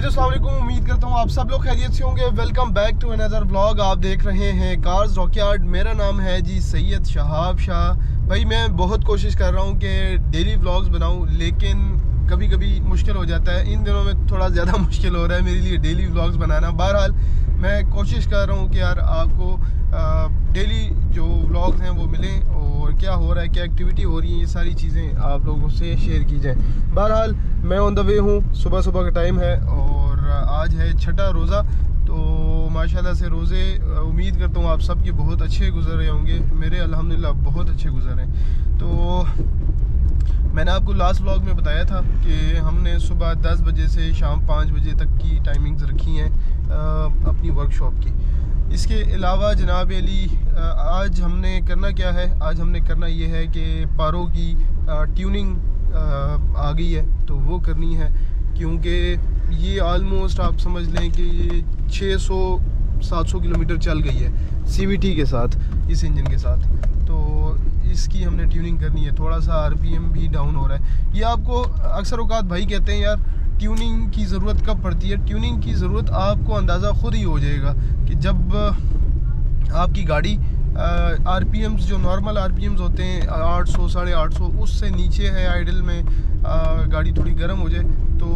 जी अस्सलाम वालेकुम। उम्मीद करता हूँ आप सब लोग खैरियत से होंगे। Welcome back to another vlog. आप देख रहे हैं कार्स रॉकयार्ड। मेरा नाम है जी सैयद शहाब शाह। भाई मैं बहुत कोशिश कर रहा हूँ कि डेली व्लॉग्स बनाऊँ, लेकिन कभी कभी मुश्किल हो जाता है। इन दिनों में थोड़ा ज़्यादा मुश्किल हो रहा है मेरे लिए डेली व्लॉग्स बनाना। बहरहाल मैं कोशिश कर रहा हूँ कि यार आपको डेली जो व्लॉग्स हैं वो मिलें, और क्या हो रहा है, क्या एक्टिविटी हो रही है, ये सारी चीज़ें आप लोगों से शेयर की जाएँ। बहरहाल मैं ऑन द वे हूँ, सुबह सुबह का टाइम है और आज है छठा रोज़ा। तो माशाल्लाह से रोज़े उम्मीद करता हूँ आप सब के बहुत अच्छे गुजर रहे होंगे। मेरे अल्हम्दुलिल्लाह बहुत अच्छे गुजर रहे हैं। तो मैंने आपको लास्ट व्लॉग में बताया था कि हमने सुबह 10 बजे से शाम 5 बजे तक की टाइमिंग्स रखी हैं अपनी वर्कशॉप की। इसके अलावा जनाब अली आज हमने करना क्या है, आज हमने करना ये है कि पारों की ट्यूनिंग आ गई है तो वो करनी है, क्योंकि ये आलमोस्ट आप समझ लें कि ये 600-700 किलोमीटर चल गई है CVT के साथ, इस इंजन के साथ। तो इसकी हमने ट्यूनिंग करनी है। थोड़ा सा RPM भी डाउन हो रहा है। ये आपको अक्सर औकात भाई कहते हैं यार ट्यूनिंग की ज़रूरत कब पड़ती है। ट्यूनिंग की ज़रूरत आपको अंदाज़ा ख़ुद ही हो जाएगा कि जब आपकी गाड़ी RPMs जो नॉर्मल RPMs होते हैं 800 850 उससे नीचे है, आइडल में गाड़ी थोड़ी गर्म हो जाए तो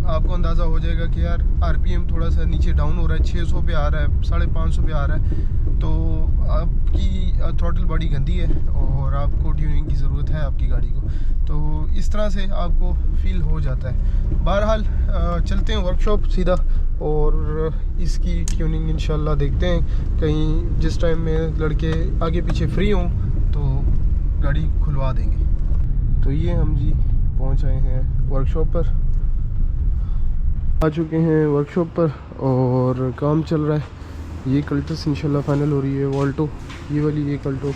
आपको अंदाज़ा हो जाएगा कि यार RPM थोड़ा सा नीचे डाउन हो रहा है, 600 पे आ रहा है, 550 पे आ रहा है, तो आपकी थ्रॉटल बॉडी गंदी है और आपको ट्यूनिंग की ज़रूरत है आपकी गाड़ी को। तो इस तरह से आपको फील हो जाता है। बहरहाल चलते हैं वर्कशॉप सीधा और इसकी ट्यूनिंग इंशाल्लाह देखते हैं। कहीं जिस टाइम में लड़के आगे पीछे फ्री हों तो गाड़ी खुलवा देंगे। तो ये हम जी पहुंच आए हैं वर्कशॉप पर, आ चुके हैं वर्कशॉप पर और काम चल रहा है। ये कल्टस इंशाल्लाह फाइनल हो रही है, वॉल्टो ये वाली, ये कल्टो।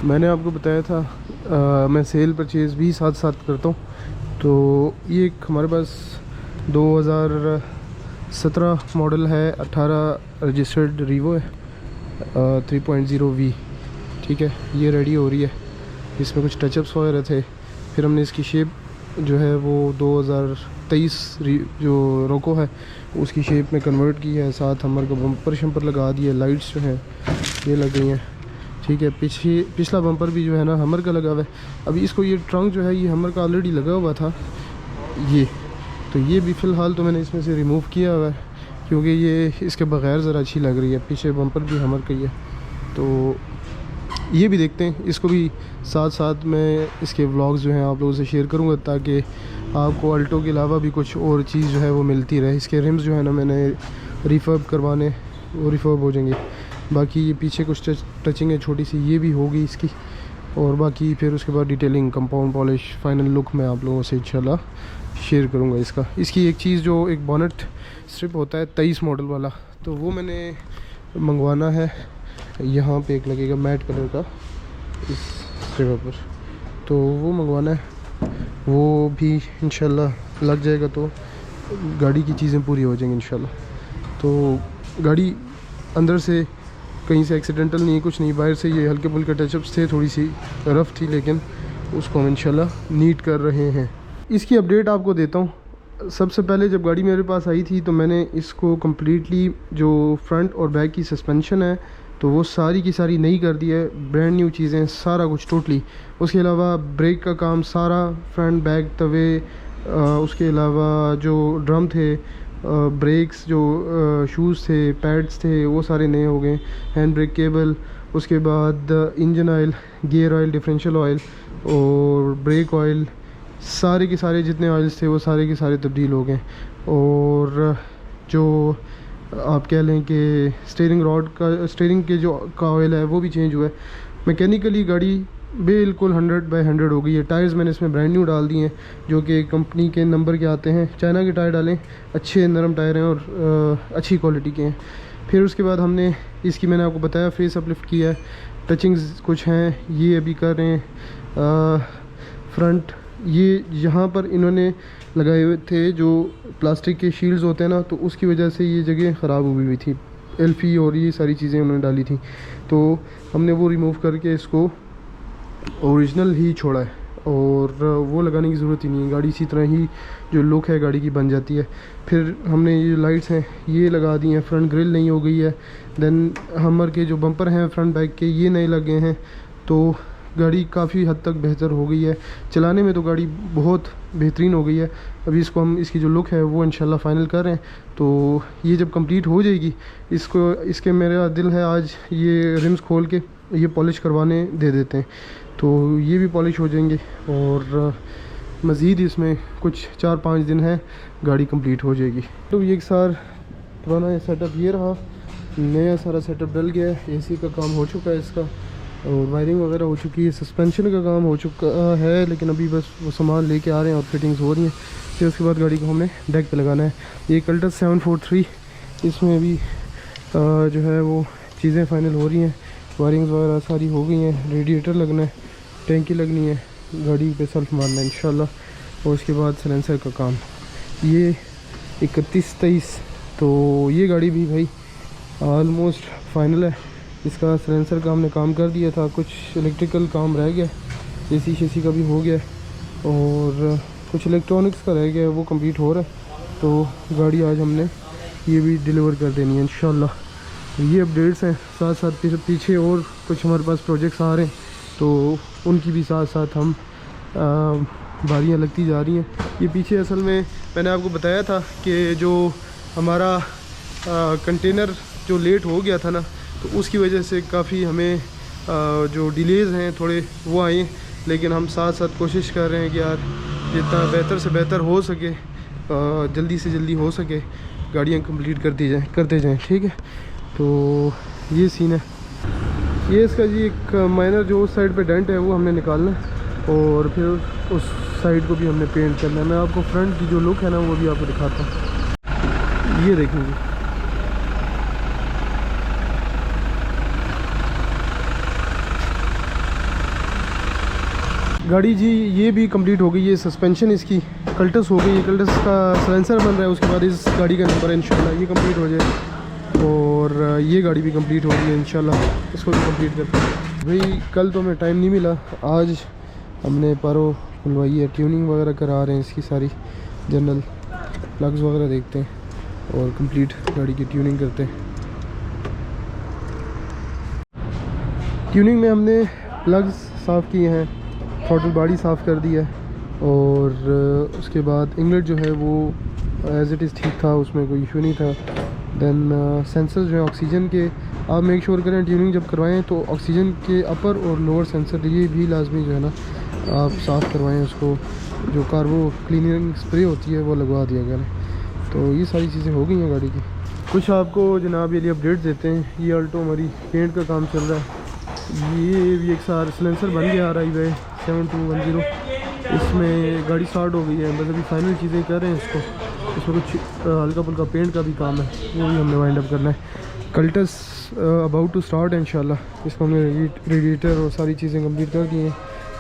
मैंने आपको बताया था मैं सेल परचेज़ भी साथ साथ करता हूँ। तो ये एक हमारे पास 2017 मॉडल है, 18 रजिस्टर्ड रीवो है, 3.0V। ठीक है, ये रेडी हो रही है। इसमें कुछ टचअप्स वगैरह थे, फिर हमने इसकी शेप जो है वो 2023 जो रोको है उसकी शेप में कन्वर्ट की है। साथ हमर का बम्पर शम्पर लगा दिए, लाइट्स जो हैं ये लग गई हैं। ठीक है, पिछला बम्पर भी जो है ना हमर का लगा हुआ है। अभी इसको ये ट्रंक जो है ये हमर का ऑलरेडी लगा हुआ था ये, तो ये भी फ़िलहाल तो मैंने इसमें से रिमूव किया हुआ है क्योंकि ये इसके बग़ैर ज़रा अच्छी लग रही है। पीछे बम्पर भी हमर का ही है, तो ये भी देखते हैं। इसको भी साथ साथ मैं इसके व्लॉग्स जो हैं आप लोगों से शेयर करूंगा ताकि आपको अल्टो के अलावा भी कुछ और चीज़ जो है वो मिलती रहे। इसके रिम्स जो है ना मैंने रिफर्ब करवाने, वो रिफर्ब हो जाएंगे। बाकी ये पीछे कुछ टचिंग है छोटी सी, ये भी होगी इसकी, और बाकी फिर उसके बाद detailing, compound polish, final look मैं आप लोगों से इंशाल्लाह शेयर करूँगा इसकी एक चीज़ जो एक बोनेट स्ट्रिप होता है 23 मॉडल वाला, तो वो मैंने मंगवाना है। यहाँ पे एक लगेगा मैट कलर का इस स्ट्रिप पर, तो वो मंगवाना है। वो भी इंशाल्लाह लग जाएगा तो गाड़ी की चीज़ें पूरी हो जाएंगी इंशाल्लाह। तो गाड़ी अंदर से कहीं से एक्सीडेंटल नहीं, कुछ नहीं। बाहर से ये हल्के फुल्के टचअप्स थे, थोड़ी सी रफ़ थी, लेकिन उसको हम इंशाल्लाह नीट कर रहे हैं। इसकी अपडेट आपको देता हूँ। सबसे पहले जब गाड़ी मेरे पास आई थी तो मैंने इसको कम्प्लीटली जो फ्रंट और बैक की सस्पेंशन है तो वो सारी की सारी नई कर दी है, ब्रांड न्यू चीज़ें, सारा कुछ टोटली। उसके अलावा ब्रेक का काम सारा, फ्रंट बैक तवे, उसके अलावा जो ड्रम थे, ब्रेक्स जो शूज़ थे, पैड्स थे, वो सारे नए हो गए। हैंड ब्रेक केबल, उसके बाद engine oil, gear oil, differential oil और ब्रेक ऑयल, सारे के सारे जितने ऑयल्स थे वो सारे के सारे तब्दील हो गए। और जो आप कह लें कि स्टीयरिंग के जो का ऑयल है वो भी चेंज हुआ है। मैकेनिकली गाड़ी बिल्कुल 100/100 हो गई है। टायर्स मैंने इसमें ब्रांड न्यू डाल दिए हैं जो कि कंपनी के नंबर के आते हैं। चाइना के टायर डालें, अच्छे नरम टायर हैं और अच्छी क्वालिटी के हैं। फिर उसके बाद हमने इसकी, मैंने आपको बताया, फेस अपलिफ्ट किया है। टचिंग्स कुछ हैं ये अभी कर रहे हैं। फ्रंट ये यहाँ पर इन्होंने लगाए हुए थे जो प्लास्टिक के शील्ड्स होते हैं ना, तो उसकी वजह से ये जगह ख़राब हुई हुई थी। एल्फी और ये सारी चीज़ें उन्होंने डाली थी, तो हमने वो रिमूव करके इसको ओरिजिनल ही छोड़ा है। और वो लगाने की ज़रूरत ही नहीं है। गाड़ी इसी तरह ही जो लुक है गाड़ी की बन जाती है। फिर हमने ये लाइट्स हैं ये लगा दी हैं, फ्रंट ग्रिल नहीं हो गई है। देन हमर के जो बम्पर हैं फ्रंट बैक के ये नए लगे हैं, तो गाड़ी काफ़ी हद तक बेहतर हो गई है। चलाने में तो गाड़ी बहुत बेहतरीन हो गई है। अभी इसको हम इसकी जो लुक है वो इंशाल्लाह फ़ाइनल कर रहे हैं। तो ये जब कंप्लीट हो जाएगी इसके मेरा दिल है आज ये रिम्स खोल के ये पॉलिश करवाने दे देते हैं, तो ये भी पॉलिश हो जाएंगे। और मज़ीद इसमें कुछ 4-5 दिन है गाड़ी कंप्लीट हो जाएगी। तो ये एक सार पुराना सेटअप ये रहा, नया सारा सेटअप डल गया है। एसी का काम हो चुका है इसका, और वायरिंग वगैरह हो चुकी है। सस्पेंशन का काम हो चुका है, लेकिन अभी बस वो सामान लेके आ रहे हैं और फिटिंग्स हो रही हैं। फिर उसके बाद गाड़ी को हमने डेक पे लगाना है। ये कल्टस 743, इसमें भी जो है वो चीज़ें फाइनल हो रही हैं। वायरिंग्स वगैरह सारी हो गई हैं। रेडिएटर लगना है, टैंकी लगनी है, गाड़ी पे सेल्फ मारना है इंशाल्लाह। और उसके बाद सलेंसर का काम ये 31-23, तो ये गाड़ी भी भाई ऑलमोस्ट फाइनल है। इसका सलेंसर का हमने काम कर दिया था, कुछ इलेक्ट्रिकल काम रह गया, एसी शेसी का भी हो गया और कुछ इलेक्ट्रॉनिक्स का रह गया, वो कंप्लीट हो रहा है। तो गाड़ी आज हमने ये भी डिलीवर कर देनी है इंशाल्लाह। ये अपडेट्स हैं, साथ साथ पीछे और कुछ हमारे पास प्रोजेक्ट्स आ रहे हैं, तो उनकी भी साथ साथ हम बारियाँ लगती जा रही हैं। ये पीछे असल में मैंने आपको बताया था कि जो हमारा कंटेनर जो लेट हो गया था ना, तो उसकी वजह से काफ़ी हमें जो डिलेज़ हैं थोड़े वो आए हैं। लेकिन हम साथ साथ कोशिश कर रहे हैं कि यार जितना बेहतर से बेहतर हो सके, जल्दी से जल्दी हो सके गाड़ियाँ कंप्लीट करते जाएं, ठीक है। तो ये सीन है। ये इसका जी एक माइनर जो उस साइड पे डेंट है वो हमने निकालना है, और फिर उस साइड को भी हमने पेंट करना है। मैं आपको फ्रंट की जो लुक है ना वो भी आपको दिखाता हूँ, ये देखेंगे। गाड़ी जी ये भी कंप्लीट हो गई है। सस्पेंशन इसकी कल्टस हो गई है, कल्टस का सलेंसर बन रहा है। उसके बाद इस गाड़ी का नंबर है इंशाल्लाह ये कंप्लीट हो जाए, और ये गाड़ी भी कंप्लीट हो गई है इंशाल्लाह, इसको भी कंप्लीट करते हैं। भाई कल तो हमें टाइम नहीं मिला, आज हमने पारो खुलवाई है, ट्यूनिंग वगैरह करा रहे हैं इसकी सारी, जनरल प्लग्स वगैरह देखते हैं और कंप्लीट गाड़ी की ट्यूनिंग करते हैं। ट्यूनिंग में हमने प्लग्स साफ़ किए हैं, थ्रॉटल बॉडी साफ़ कर दी है, और उसके बाद इंगलेट जो है वो एज़ इट इज़ ठीक था, उसमें कोई इशू नहीं था। देन सेंसर जो है ऑक्सीजन के आप मेक श्योर करें ट्यूनिंग जब करवाएं तो ऑक्सीजन के अपर और लोअर सेंसर ये भी लाजमी जो है ना आप साफ़ करवाएं। उसको जो कार्बो क्लीनिंग स्प्रे होती है वो लगवा दिया करें। तो ये सारी चीज़ें हो गई हैं गाड़ी की। कुछ आपको जनाब ये लिए अपडेट देते हैं। ये अल्टो हमारी पेंट का काम चल रहा है। ये भी एक सार सिलेंसर बन गया RI 7210, इसमें गाड़ी स्टार्ट हो गई है। बस अभी फाइनल चीज़ें कर रहे हैं इसको, इसमें कुछ हल्का फुल्का पेंट का भी काम है, वो भी हमने वाइंड अप करना है। कल्टस अबाउट टू स्टार्ट है इंशाल्लाह। इसको हमने रेडिएटर और सारी चीज़ें कंप्लीट कर दी हैं,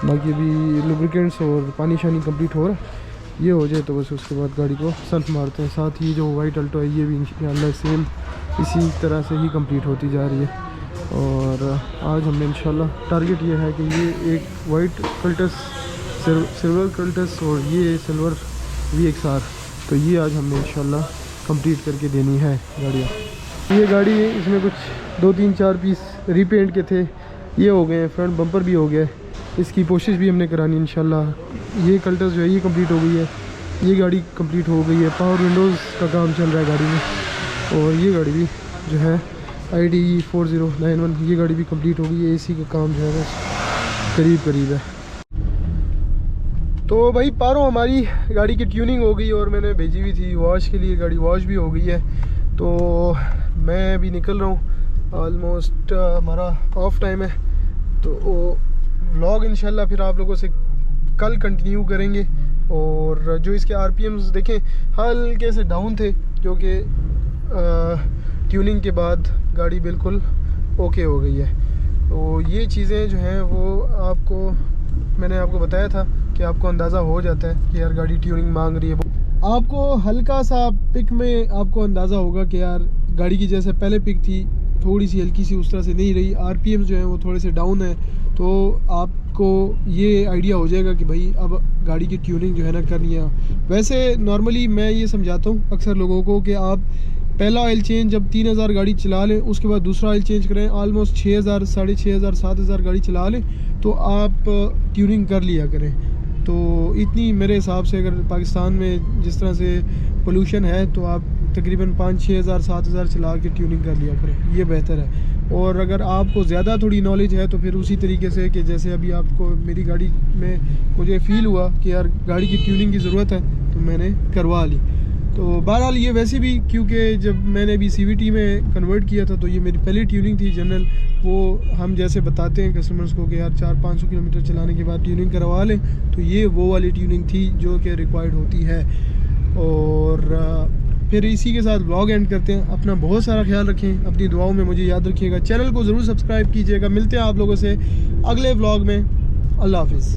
बाकी अभी लुब्रिकेंट्स और पानी शानी कंप्लीट हो रहा है। ये हो जाए तो बस उसके बाद गाड़ी को सेल्फ मारते हैं। साथ ही जो वाइट अल्टो है ये भी इंशाल्लाह सेम इसी तरह से ही कंप्लीट होती जा रही है। और आज हमने इंशाल्लाह टारगेट ये है कि ये एक वाइट कल्टस, सिल्वर कल्टस और ये सिल्वर VXR, तो ये आज हमने इंशाल्लाह कंप्लीट करके देनी है गाड़ियाँ। ये गाड़ी इसमें कुछ 2-3-4 पीस रीपेंट के थे, ये हो गए हैं। फ्रंट बम्पर भी हो गया है, इसकी कोशिश भी हमने करानी इंशाल्लाह। ये कल्टस जो है ये कंप्लीट हो गई है, ये गाड़ी कंप्लीट हो गई है। पावर विंडोज़ का काम चल रहा है गाड़ी में, और ये गाड़ी भी जो है ID 4091 ये गाड़ी भी कंप्लीट हो गई है। AC का काम जो है बस करीब है। तो भाई पारो हमारी गाड़ी की ट्यूनिंग हो गई और मैंने भेजी हुई थी वॉश के लिए, गाड़ी वॉश भी हो गई है। तो मैं भी निकल रहा हूँ, ऑलमोस्ट हमारा ऑफ टाइम है। तो व्लॉग इंशाल्लाह फिर आप लोगों से कल कंटिन्यू करेंगे। और जो इसके RPMs देखें हल्के से डाउन थे, क्योंकि ट्यूनिंग के बाद गाड़ी बिल्कुल ओके हो गई है। तो ये चीज़ें जो हैं वो आपको मैंने आपको बताया था कि आपको अंदाज़ा हो जाता है कि यार गाड़ी ट्यूनिंग मांग रही है। आपको हल्का सा पिक में आपको अंदाज़ा होगा कि यार गाड़ी की जैसे पहले पिक थी थोड़ी सी हल्की सी उस तरह से नहीं रही, RPMs जो है वो थोड़े से डाउन है। तो आप आपको ये आइडिया हो जाएगा कि भाई अब गाड़ी की ट्यूनिंग जो है ना करनी है। वैसे नॉर्मली मैं ये समझाता हूँ अक्सर लोगों को कि आप पहला ऑयल चेंज जब 3000 गाड़ी चला लें, उसके बाद दूसरा ऑयल चेंज करें, ऑलमोस्ट 6000, 6500, 7000 गाड़ी चला लें तो आप ट्यूनिंग कर लिया करें। तो इतनी मेरे हिसाब से अगर पाकिस्तान में जिस तरह से पोल्यूशन है तो आप तकरीबन 5-6 हज़ार 7 हज़ार चला के ट्यूनिंग कर लिया करें, ये बेहतर है। और अगर आपको ज़्यादा थोड़ी नॉलेज है तो फिर उसी तरीके से कि जैसे अभी आपको मेरी गाड़ी में मुझे फ़ील हुआ कि यार गाड़ी की ट्यूनिंग की ज़रूरत है तो मैंने करवा ली। तो बहरहाल ये वैसे भी, क्योंकि जब मैंने अभी CVT में कन्वर्ट किया था तो ये मेरी पहली ट्यूनिंग थी जनरल। वो हम जैसे बताते हैं कस्टमर्स को कि यार 400-500 किलोमीटर चलाने के बाद ट्यूनिंग करवा लें, तो ये वो वाली ट्यूनिंग थी जो कि रिक्वायर्ड होती है। और फिर इसी के साथ व्लॉग एंड करते हैं। अपना बहुत सारा ख्याल रखें, अपनी दुआओं में मुझे याद रखिएगा, चैनल को ज़रूर सब्सक्राइब कीजिएगा। मिलते हैं आप लोगों से अगले व्लॉग में। अल्लाह हाफिज़।